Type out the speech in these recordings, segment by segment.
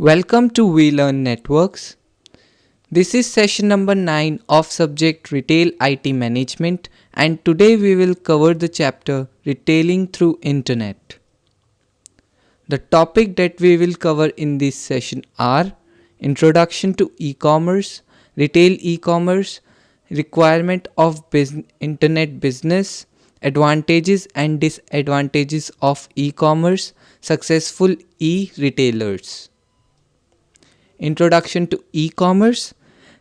Welcome to We Learn Networks. This is session number 9 of subject Retail IT Management, and today we will cover the chapter Retailing through Internet. The topic that we will cover in this session are Introduction to E-commerce, Retail E-commerce, Requirement of Internet business, Advantages and disadvantages of e-commerce, Successful e-retailers. Introduction to e-commerce.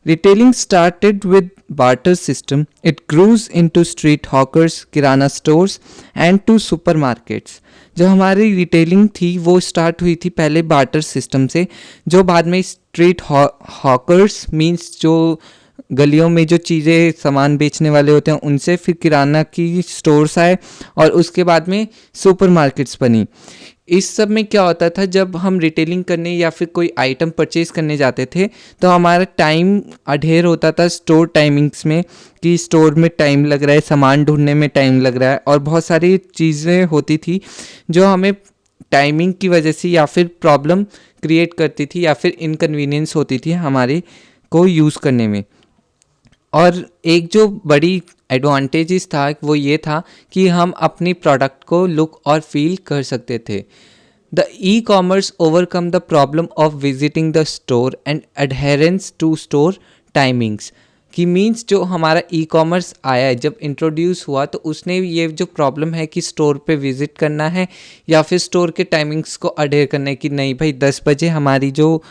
Retailing started with barter system. It grew into street hawkers, kirana stores and to supermarkets. जो हमारी retailing थी वो start हुई थी पहले barter system से, जो बाद में स्ट्रीट हॉकर्स मींस जो गलियों में जो चीज़ें सामान बेचने वाले होते हैं उनसे, फिर किराना की स्टोर्स आए और उसके बाद में सुपरमार्केट्स बनी. इस सब में क्या होता था, जब हम रिटेलिंग करने या फिर कोई आइटम परचेज़ करने जाते थे तो हमारा टाइम अढेर होता था स्टोर टाइमिंग्स में, कि स्टोर में टाइम लग रहा है, सामान ढूंढने में टाइम लग रहा है और बहुत सारी चीज़ें होती थी जो हमें टाइमिंग की वजह से या फिर प्रॉब्लम क्रिएट करती थी या फिर इनकन्वीनियंस होती थी हमारे को यूज़ करने में. और एक जो बड़ी एडवांटेजेस था वो ये था कि हम अपनी प्रोडक्ट को लुक और फील कर सकते थे. The e commerce overcome the problem of visiting the store and adherence to store timings. कि मीन्स जो हमारा ई कॉमर्स आया है, जब इंट्रोड्यूस हुआ तो उसने ये जो प्रॉब्लम है कि स्टोर पे विज़िट करना है या फिर स्टोर के टाइमिंग्स को अडेयर करना है कि नहीं भाई 10 बजे हमारी जो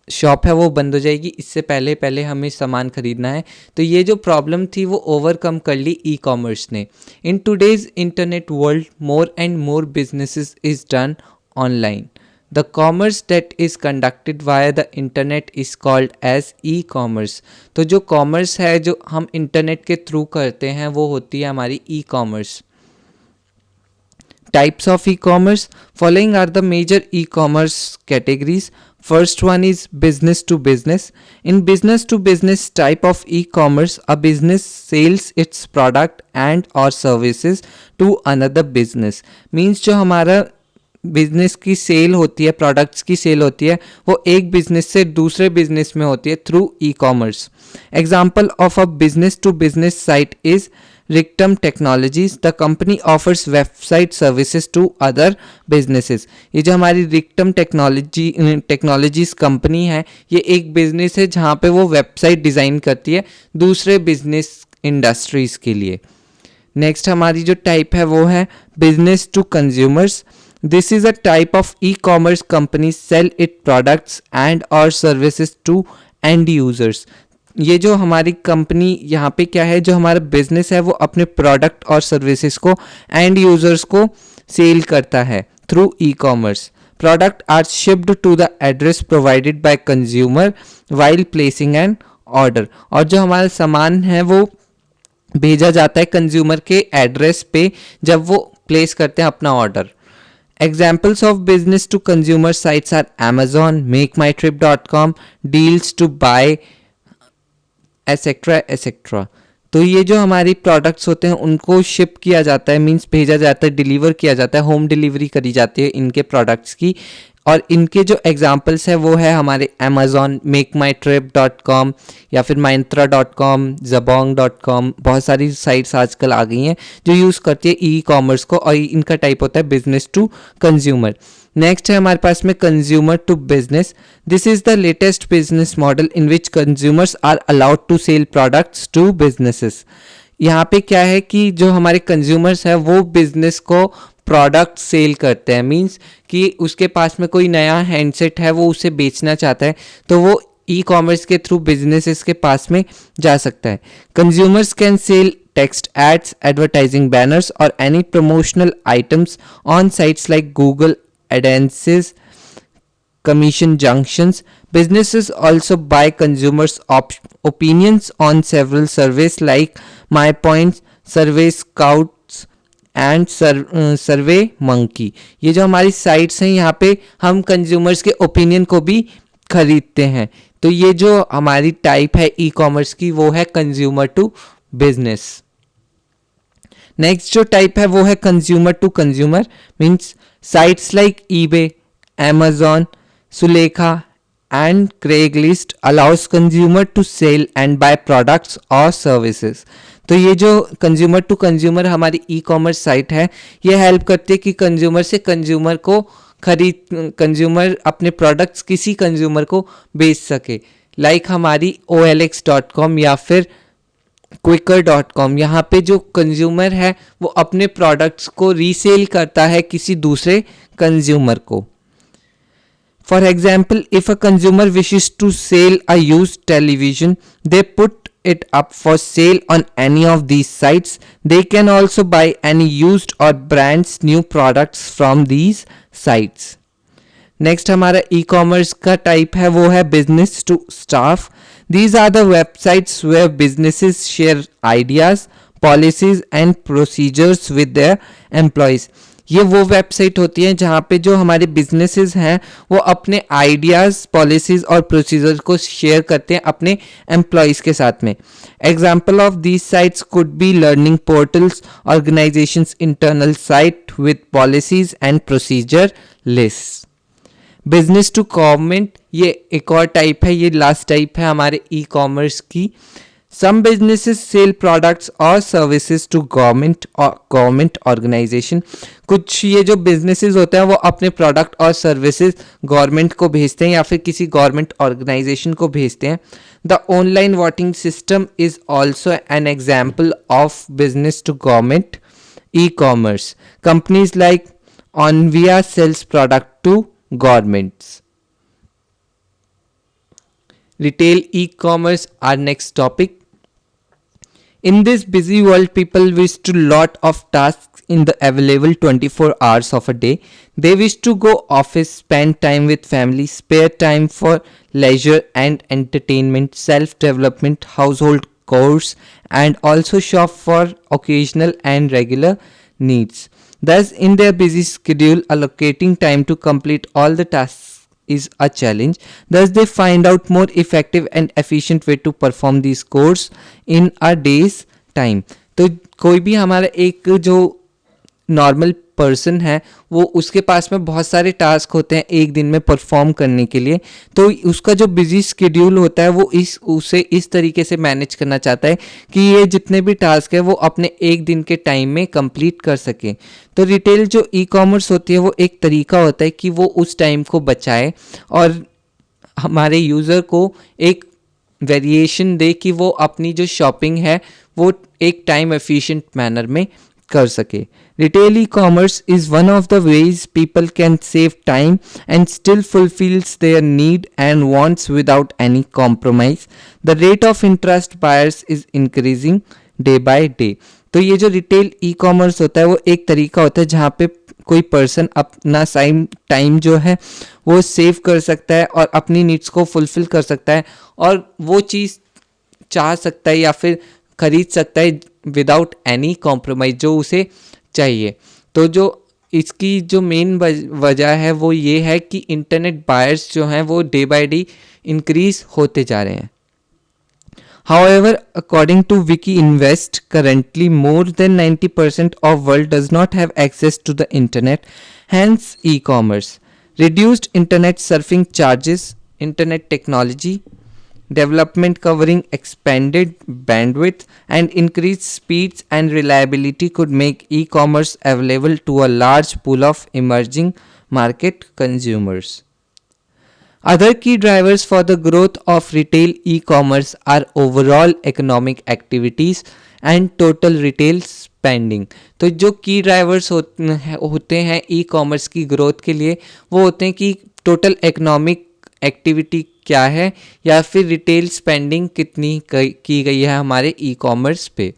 शॉप है वो बंद हो जाएगी, इससे पहले पहले हमें सामान खरीदना है. तो ये जो प्रॉब्लम थी वो ओवरकम कर ली ई कॉमर्स ने. In today's internet world more and more businesses is done online. The commerce that is conducted via the internet is called as e commerce. तो जो कॉमर्स है जो हम इंटरनेट के थ्रू करते हैं वो होती है हमारी e commerce. Types of e-commerce. Following are the major e-commerce categories. First one is business to business. In business to business type of e-commerce, a business sells its product and or services to another business. Means जो हमारा business की cell होती है, products की cell होती है, वो एक बिजनेस से दूसरे बिजनेस में होती है through e commerce. Example of a business to business site is Rictum Technologies. The company offers website services to other businesses. ये जो हमारी Rictum Technologies कंपनी है, ये एक बिजनेस है जहाँ पे वो वेबसाइट डिज़ाइन करती है दूसरे बिजनेस इंडस्ट्रीज़ के लिए. नेक्स्ट हमारी जो टाइप है वो है business to consumers. This is a type of e-commerce companies sell its products and or services to end users. ये जो हमारी कंपनी यहाँ पे क्या है, जो हमारा बिजनेस है वो अपने प्रोडक्ट और सर्विसेज को एंड यूजर्स को सेल करता है through e commerce. Product are shipped to the address provided by consumer while placing an order. और जो हमारा सामान है वो भेजा जाता है कंज्यूमर के एड्रेस पे जब वो प्लेस करते हैं अपना order. Examples of business to consumer sites are Amazon, MakeMyTrip.com, Deals to Buy, etcetera etcetera. तो ये जो हमारी प्रोडक्ट्स होते हैं उनको शिप किया जाता है, मींस भेजा जाता है, डिलीवर किया जाता है, होम डिलीवरी करी जाती है इनके प्रोडक्ट्स की. और इनके जो एग्जांपल्स है वो है हमारे अमेज़ॉन, MakeMyTrip.com या फिर Myntra.com, Jabong.com. बहुत सारी साइट्स आजकल आ गई हैं जो यूज़ करती है ई कॉमर्स को, और इनका टाइप होता है बिजनेस टू कंज्यूमर. नेक्स्ट है हमारे पास में consumer to business. This is the latest business model in which consumers are allowed to sell products to businesses. यहाँ पे क्या है कि जो हमारे कंज्यूमर्स हैं वो बिजनेस को प्रोडक्ट सेल करते हैं, मींस कि उसके पास में कोई नया हैंडसेट है वो उसे बेचना चाहता है तो वो ई कॉमर्स के थ्रू बिजनेसेस के पास में जा सकता है. Consumers can sell text ads, advertising banners or any promotional items on sites like Google AdSense, commission junctions. Businesses also buy consumers' opinions on several surveys like MyPoints, Survey Scouts and survey monkey. ये जो हमारी sites हैं यहाँ पे हम consumers के opinion को भी खरीदते हैं. तो ये जो हमारी टाइप है ई कॉमर्स की वो है कंज्यूमर टू बिजनेस. नेक्स्ट जो टाइप है वो है consumer to consumer. Means sites like eBay, Amazon, Sulekha, and Craigslist allows consumer to sell and buy products or services. तो ये जो कंज्यूमर टू कंज्यूमर हमारी ई कॉमर्स साइट है, ये हेल्प करती है कि कंज्यूमर से कंज्यूमर को कंज्यूमर अपने प्रोडक्ट्स किसी कंज्यूमर को बेच सके. लाइक हमारी OLX.com या फिर Quikr.com, यहाँ पे जो कंज्यूमर है वो अपने प्रोडक्ट्स को रीसेल करता है किसी दूसरे कंज्यूमर को. For example, if a consumer wishes to sell a used television, they put it up for sale on any of these sites. They can also buy any used or brands new products from these sites. Next हमारा e-commerce का type है वो है business to staff. These are the websites where businesses share ideas, policies and procedures with their employees. ये वो website होती है जहाँ पे जो हमारे बिजनेसेस हैं वो अपने आइडियाज़, पॉलिसीज़ और प्रोसीजर को शेयर करते हैं अपने एम्प्लॉयज़ के साथ में. Example of these sites could be learning portals, organisations internal site with policies and procedure list. Business to government ये एक और टाइप है, ये लास्ट टाइप है हमारे ई कॉमर्स की. Some businesses sell products or services to government or government organization. कुछ ये जो businesses होते हैं वो अपने product और services गवर्नमेंट को भेजते हैं या फिर किसी गवर्नमेंट ऑर्गेनाइजेशन को भेजते हैं. The online voting system is also an example of business to government e-commerce. Companies like Onvia sells product to governments. Retail e-commerce, our next topic. In this busy world, people wish to lot of tasks in the available 24 hours of a day. They wish to go office, spend time with family, spare time for leisure and entertainment, self-development, household chores, and also shop for occasional and regular needs. Thus, in their busy schedule, allocating time to complete all the tasks is a challenge. Thus, they find out more effective and efficient way to perform these chores in a day's time. तो कोई भी हमारा एक जो normal person है वो उसके पास में बहुत सारे टास्क होते हैं एक दिन में परफॉर्म करने के लिए. तो उसका जो बिजी स्केड्यूल होता है वो उसे इस तरीके से मैनेज करना चाहता है कि ये जितने भी टास्क है वो अपने एक दिन के टाइम में कंप्लीट कर सके. तो रिटेल जो ई कॉमर्स होती है वो एक तरीका होता है कि वो उस टाइम को बचाए और हमारे यूज़र को एक वेरिएशन दे कि वो अपनी जो शॉपिंग है वो एक टाइम एफिशिएंट मैनर में कर सके. Retail e-commerce is one of the ways people can save time and still fulfills their need and wants without any compromise. The rate of interest buyers is increasing day by day. तो ये जो retail e commerce होता है वो एक तरीका होता है जहाँ पे कोई पर्सन अपना टाइम जो है वो सेव कर सकता है और अपनी नीड्स को फुलफिल कर सकता है और वो चीज़ चाह सकता है या फिर खरीद सकता है विदाउट एनी कॉम्प्रोमाइज़ जो उसे चाहिए. तो जो इसकी जो मेन वजह है वो ये है कि इंटरनेट बायर्स जो हैं वो डे बाय डे इंक्रीज होते जा रहे हैं. However, according to Wiki Invest, currently more than 90% of world does not have access to the internet, hence e-commerce. Reduced internet surfing charges, internet technology development covering expanded bandwidth and increased speeds and reliability could make e-commerce available to a large pool of emerging market consumers. Other key drivers for the growth of retail e-commerce are overall economic activities and total retail spending. तो जो key drivers होते हैं e-commerce की growth के लिए वो होते हैं कि total economic activity क्या है या फिर retail spending कितनी की गई है हमारे e-commerce पे.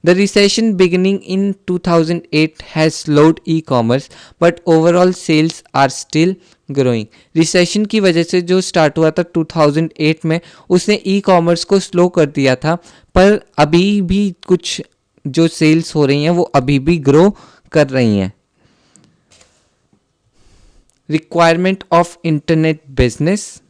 The recession beginning in 2008 has slowed e-commerce, but overall sales are still growing. Recession की वजह से जो स्टार्ट हुआ था 2008 में उसने e-commerce को स्लो कर दिया था, पर अभी भी कुछ जो सेल्स हो रही हैं वो अभी भी ग्रो कर रही हैं. Requirement of internet business.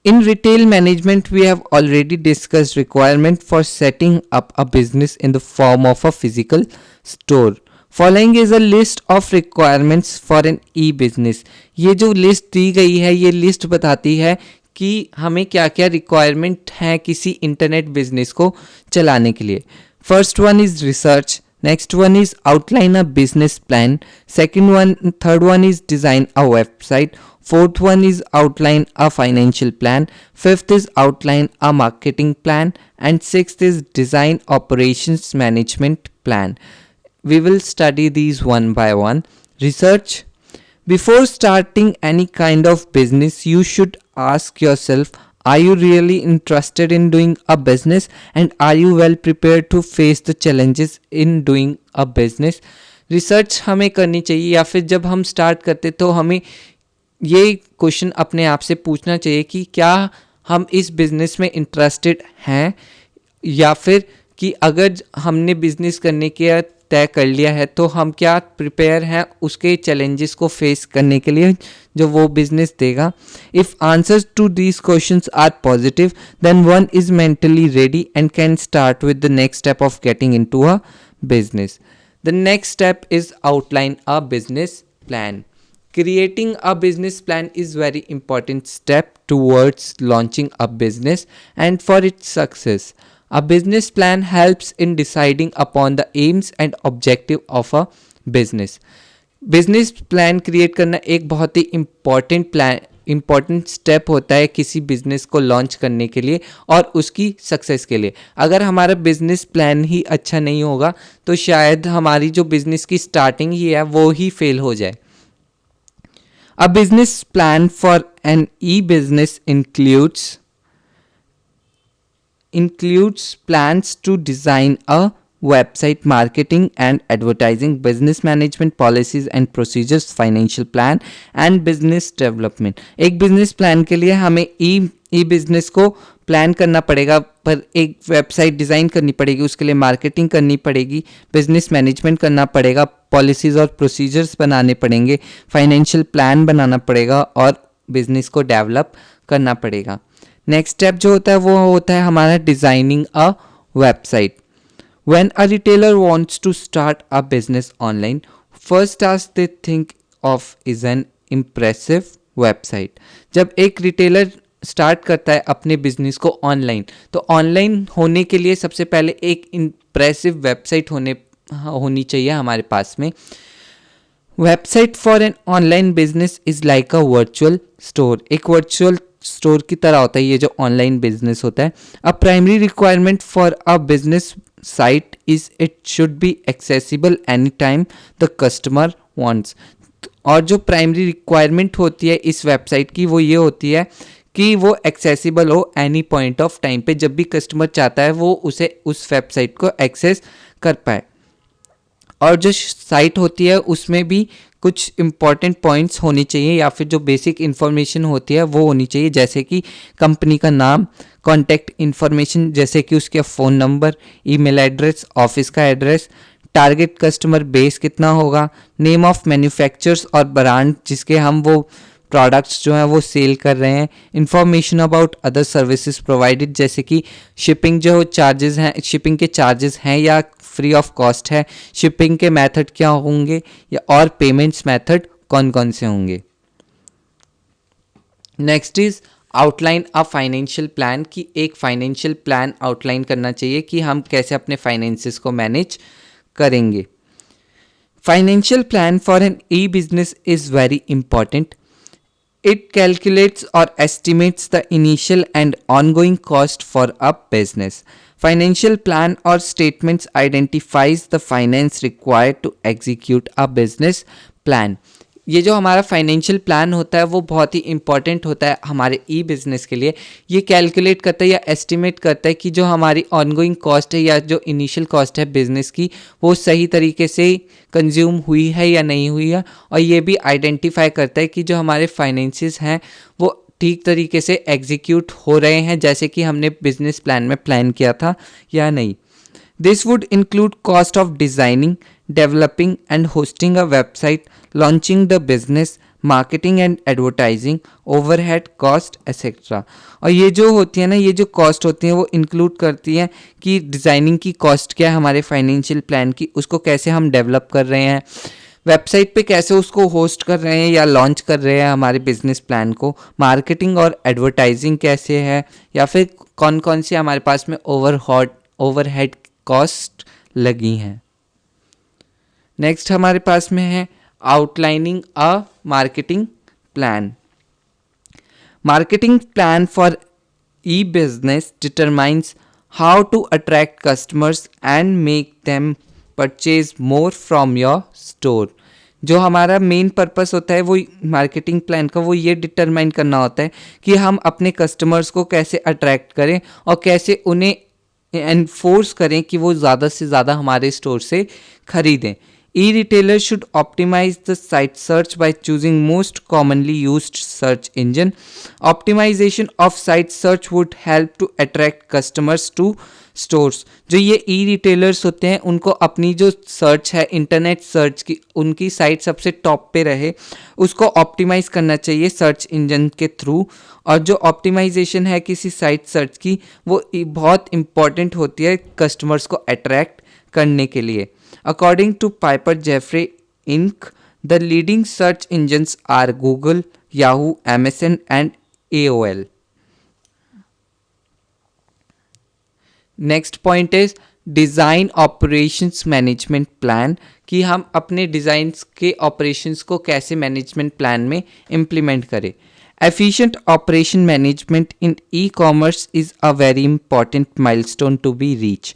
In retail management, we have already discussed requirement for setting up a business in the form of a physical store. Following is a list of requirements for an e business. ये जो list दी गई है ये list बताती है कि हमें क्या क्या रिक्वायरमेंट है किसी इंटरनेट बिजनेस को चलाने के लिए। First one is research, next one is outline a business plan, third one is design a website, fourth one is outline a financial plan, fifth is outline a marketing plan, and sixth is design operations management plan. We will study these one by one. Research. Before starting any kind of business, you should ask yourself, are you really interested in doing a business, and are you well prepared to face the challenges in doing a business? Research हमें करनी चाहिए, या फिर जब हम start करते तो हमें ये क्वेश्चन अपने आप से पूछना चाहिए कि क्या हम इस बिज़नेस में इंटरेस्टेड हैं, या फिर कि अगर हमने बिज़नेस करने के तय कर लिया है तो हम क्या प्रिपेयर हैं उसके चैलेंजेस को फेस करने के लिए जो वो बिजनेस देगा। If answers to these questions are positive then one is mentally ready and can start with the next step of getting into a business. The next step is outline a business plan. Creating a business plan is very important step towards launching a business and for its success. A business plan helps in deciding upon the aims and objective of a business. Business plan create करना एक बहुत ही important step होता है किसी business को launch करने के लिए और उसकी सक्सेस के लिए। अगर हमारा बिजनेस प्लान ही अच्छा नहीं होगा तो शायद हमारी जो बिजनेस की स्टार्टिंग ही है वो ही फेल हो जाए। A business plan for an e-business includes plans to design a website, marketing and advertising, business management policies and procedures, financial plan and business development. एक business plan के लिए हमें e-business को प्लान करना पड़ेगा, पर एक वेबसाइट डिज़ाइन करनी पड़ेगी, उसके लिए मार्केटिंग करनी पड़ेगी, बिजनेस मैनेजमेंट करना पड़ेगा, पॉलिसीज़ और प्रोसीजर्स बनाने पड़ेंगे, फाइनेंशियल प्लान बनाना पड़ेगा और बिजनेस को डेवलप करना पड़ेगा। नेक्स्ट स्टेप जो होता है वो होता है हमारा designing a website. When a retailer wants to start a business online, first task they think of is an impressive website. जब एक रिटेलर स्टार्ट करता है अपने बिजनेस को ऑनलाइन, तो ऑनलाइन होने के लिए सबसे पहले एक इम्प्रेसिव वेबसाइट होनी चाहिए हमारे पास में। Website for an online business is like a virtual store. एक वर्चुअल स्टोर की तरह होता है ये जो ऑनलाइन बिजनेस होता है। A primary requirement for a business site is it should be accessible any time the customer wants. और जो प्राइमरी रिक्वायरमेंट होती है इस वेबसाइट की वो ये होती है कि वो एक्सेसिबल हो एनी पॉइंट ऑफ टाइम पे, जब भी कस्टमर चाहता है वो उसे उस वेबसाइट को एक्सेस कर पाए। और जो साइट होती है उसमें भी कुछ इम्पॉर्टेंट पॉइंट्स होनी चाहिए, या फिर जो बेसिक इन्फॉर्मेशन होती है वो होनी चाहिए, जैसे कि कंपनी का नाम, कॉन्टैक्ट इन्फॉर्मेशन जैसे कि उसके phone number, email address, office का एड्रेस, टारगेट कस्टमर बेस कितना होगा, नेम ऑफ मैन्युफैक्चरर्स और ब्रांड जिसके हम वो प्रोडक्ट्स जो हैं वो सेल कर रहे हैं, information about other services provided जैसे कि शिपिंग जो चार्जेस हैं, शिपिंग के चार्जेस हैं या फ्री ऑफ कॉस्ट है, शिपिंग के मेथड क्या होंगे या और पेमेंट्स मेथड कौन कौन से होंगे। Next is outline a financial plan, कि एक फाइनेंशियल प्लान आउटलाइन करना चाहिए कि हम कैसे अपने फाइनेंसेस को मैनेज करेंगे। Financial plan for an e business is very important. It calculates or estimates the initial and ongoing cost for a business. Financial plan or statements identifies the finance required to execute a business plan. ये जो हमारा financial plan होता है वो बहुत ही important होता है हमारे ई बिज़नेस के लिए। ये कैलकुलेट करता है या एस्टिमेट करता है कि जो हमारी ऑनगोइंग कॉस्ट है या जो इनिशियल कॉस्ट है बिज़नेस की वो सही तरीके से कंज्यूम हुई है या नहीं हुई है, और ये भी आइडेंटिफाई करता है कि जो हमारे फाइनेंसेस हैं वो ठीक तरीके से एग्जीक्यूट हो रहे हैं जैसे कि हमने बिजनेस प्लान में प्लान किया था या नहीं। This would include cost of designing, developing and hosting a website, launching the business, marketing and advertising, overhead cost etcetera. और ये जो होती है ना, ये जो कॉस्ट होती हैं वो इंक्लूड करती हैं कि डिज़ाइनिंग की कॉस्ट क्या है हमारे फाइनेंशियल प्लान की, उसको कैसे हम डेवलप कर रहे हैं, वेबसाइट पे कैसे उसको होस्ट कर रहे हैं या लॉन्च कर रहे हैं हमारे बिजनेस प्लान को, मार्केटिंग और एडवर्टाइजिंग कैसे है, या फिर कौन कौन सी हमारे पास में ओवरहेड कॉस्ट लगी हैं। नेक्स्ट हमारे पास में है outlining a marketing plan. Marketing plan for e-business determines how to attract customers and make them purchase more from your store। जो हमारा मेन पर्पस होता है वो मार्केटिंग प्लान का, वो ये डिटरमाइन करना होता है कि हम अपने कस्टमर्स को कैसे अट्रैक्ट करें और कैसे उन्हें एनफोर्स करें कि वो ज़्यादा से ज़्यादा हमारे स्टोर से खरीदें। E-retailers should optimize the site search by choosing most commonly used search engine. Optimization of site search would help to attract customers to stores। जो ये E-retailers होते हैं उनको अपनी जो सर्च है इंटरनेट सर्च की, उनकी साइट सबसे टॉप पे रहे, उसको ऑप्टिमाइज करना चाहिए सर्च इंजन के थ्रू। और जो ऑप्टिमाइजेशन है किसी साइट सर्च की वो बहुत इंपॉर्टेंट होती है कस्टमर्स को अट्रैक्ट करने के लिए। According to Piper Jaffray Inc., the leading search engines are Google, Yahoo, MSN and AOL. Next point is design operations management plan, कि हम अपने डिज़ाइंस के ऑपरेशंस को कैसे मैनेजमेंट प्लान में इम्प्लीमेंट करें। Efficient operation management in e commerce is a very important milestone to be reach.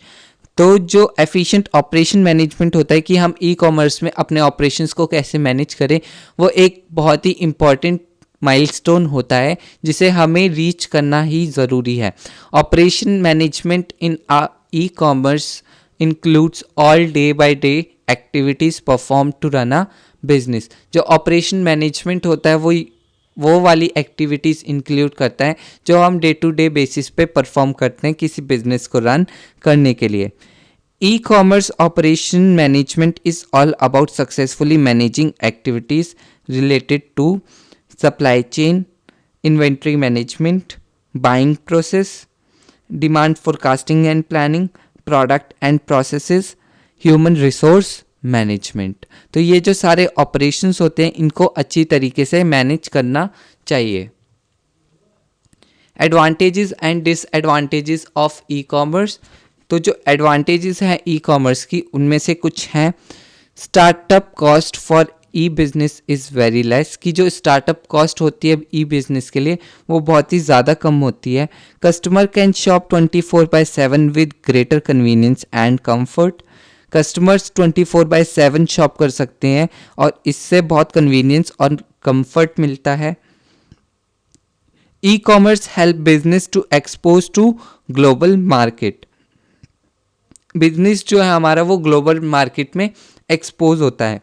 तो जो एफिशिएंट ऑपरेशन मैनेजमेंट होता है कि हम ई कॉमर्स में अपने ऑपरेशंस को कैसे मैनेज करें, वो एक बहुत ही इम्पॉर्टेंट माइलस्टोन होता है जिसे हमें रीच करना ही ज़रूरी है। Operation management in e commerce includes all day by day activities perform to run a business. जो ऑपरेशन मैनेजमेंट होता है वो वाली एक्टिविटीज़ इंक्लूड करता है जो हम डे टू डे बेसिस पे परफॉर्म करते हैं किसी बिजनेस को रन करने के लिए। E commerce operation management is all about successfully managing activities related to supply chain, inventory management, buying process, demand forecasting and planning, product and processes, human resource management. तो ये जो सारे ऑपरेशंस होते हैं इनको अच्छी तरीके से मैनेज करना चाहिए। Advantages and disadvantages of E commerce. तो जो एडवांटेजेस हैं ई कॉमर्स की उनमें से कुछ हैं। Startup cost for E business is very less, कि जो स्टार्टअप कॉस्ट होती है ई बिज़नेस के लिए वो बहुत ही ज़्यादा कम होती है। Customer can shop 24/7 with greater convenience and comfort. Customers 24/7 shop कर सकते हैं और इससे बहुत कन्वीनियंस और कंफर्ट मिलता है। E commerce help business to expose to global market. Business जो है हमारा वो ग्लोबल मार्केट में एक्सपोज होता है।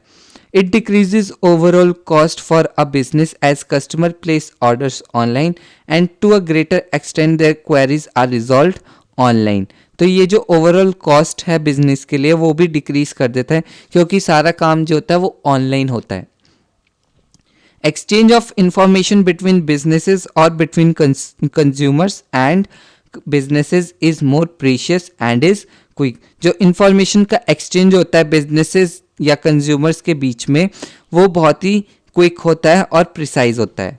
It decreases overall cost for a business as customer place orders online and to a greater extend their queries are resolved online. तो ये जो ओवरऑल कॉस्ट है बिजनेस के लिए वो भी डिक्रीज कर देता है क्योंकि सारा काम जो होता है वो ऑनलाइन होता है। Exchange of information between businesses और between consumers and businesses is more precious and is quick. जो इंफॉर्मेशन का एक्सचेंज होता है बिजनेसेस या कंज्यूमर्स के बीच में वो बहुत ही क्विक होता है और प्रिसाइज होता है।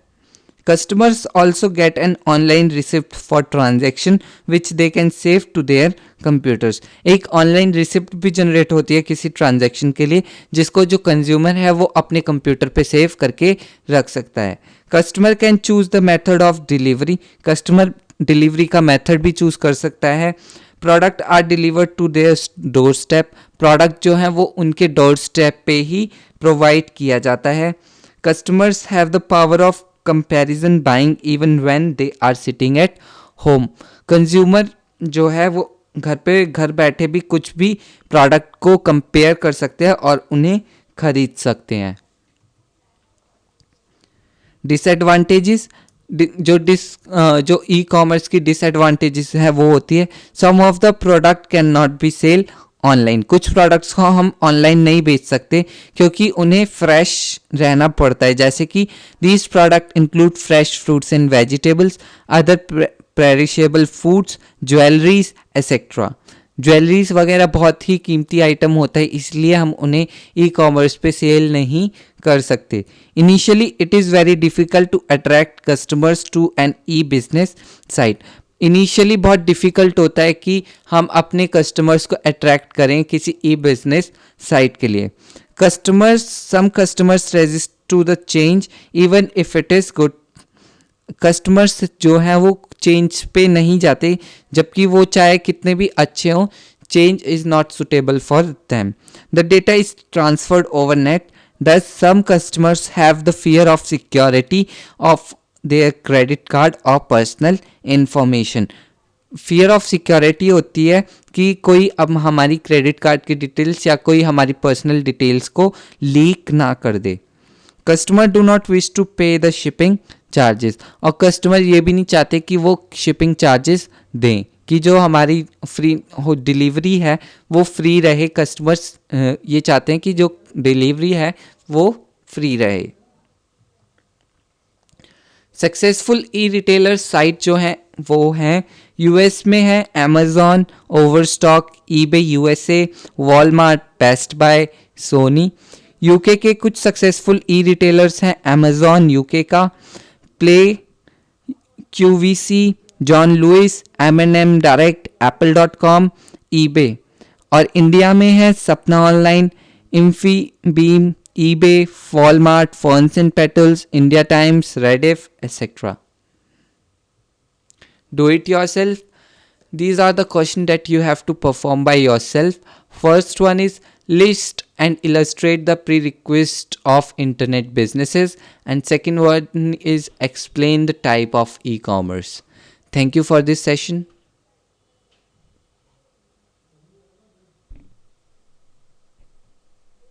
Customers also get an online receipt for transaction which they can save to their computers। एक ऑनलाइन रिसिप्ट भी जनरेट होती है किसी ट्रांजैक्शन के लिए जिसको जो कंज्यूमर है वो अपने कंप्यूटर पे सेव करके रख सकता है। Customer can choose the method of delivery. Customer delivery का मेथड भी चूज कर सकता है। Product are delivered to their doorstep. Product जो है वो उनके डोर स्टेप पे ही प्रोवाइड किया जाता है। Customers have the power of comparison buying even when they are sitting at home. Consumer जो है वो घर बैठे भी कुछ भी प्रोडक्ट को कंपेयर कर सकते हैं और उन्हें खरीद सकते हैं। डिसएडवांटेजेस जो ई कॉमर्स की डिसएडवांटेजेस है वो होती है some of the product can not be sell online. कुछ प्रोडक्ट्स को हम ऑनलाइन नहीं बेच सकते क्योंकि उन्हें फ्रेश रहना पड़ता है, जैसे कि these product include fresh fruits and vegetables, other perishable foods, jewelleries etcetera. Jewelleries वगैरह बहुत ही कीमती आइटम होता है, इसलिए हम उन्हें ई कॉमर्स पे सेल नहीं कर सकते। Initially it is very difficult to attract customers to an e business site. Initially बहुत डिफ़िकल्ट होता है कि हम अपने कस्टमर्स को अट्रैक्ट करें किसी ई बिजनेस साइट के लिए। Some customers resist to the change even if it is good. Customers जो हैं वो चेंज पे नहीं जाते, जबकि वो चाहे कितने भी अच्छे हों, change is not suitable for them. The data is transferred over net, thus some customers have the fear of security of their credit card or personal information। Fear of security होती है कि कोई अब हमारी क्रेडिट कार्ड की details या कोई हमारी पर्सनल डिटेल्स को लीक ना कर दे। Customer do not wish to pay the shipping charges, और कस्टमर ये भी नहीं चाहते कि वो शिपिंग चार्जेस दें, कि जो हमारी फ्री हो डिलीवरी है वो फ्री रहे। कस्टमर्स ये चाहते हैं कि जो डिलीवरी है वो फ्री रहे। सक्सेसफुल ई रिटेलर साइट जो है वो हैं यूएस में है Amazon, Overstock, eBay USA, Walmart, Best Buy, Sony. UK के कुछ सक्सेसफुल ई रिटेलर्स हैं अमेजॉन यूके का, Play, QVC, John Lewis, M direct, एप्पल.com, ईबे। और इंडिया में है Sapna online, Infibeam, eBay, Walmart, Ferns and Petals, India Times, Rediff etcetera. Do it yourself. These are the questions that you have to perform by yourself. First one is list and illustrate the prerequisites of internet businesses, and second one is explain the type of e-commerce. Thank you for this session.